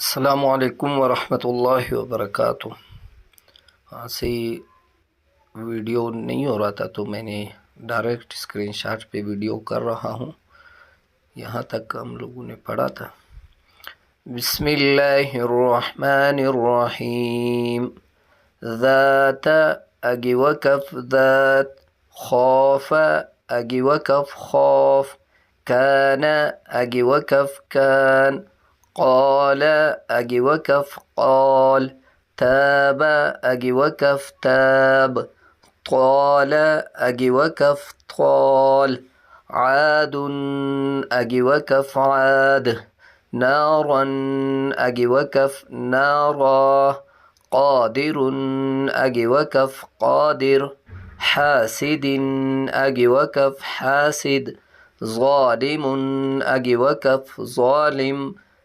अस्सलामुअलैकुम वरहमतुल्लाहि वबरकातुह। हाँ से वीडियो नहीं हो रहा था तो मैंने डायरेक्ट स्क्रीनशॉट पे वीडियो कर रहा हूँ। यहाँ तक हम लोगों ने पढ़ा था। बिस्मिल्लाहिर्रहमानिर्रहीम। ज़ात अगी वकफ ज़ात, खौफ अगी वकफ खौफ, कान अगी वकफ कान, قال أجي وكف قال، تاب أجي وكف تاب، طال أجي وكف طال، عاد أجي وكف عاد، نارا أجي وكف نارا، قادر أجي وكف قادر، حاسد أجي وكف حاسد، ظالم أجي وكف ظالم،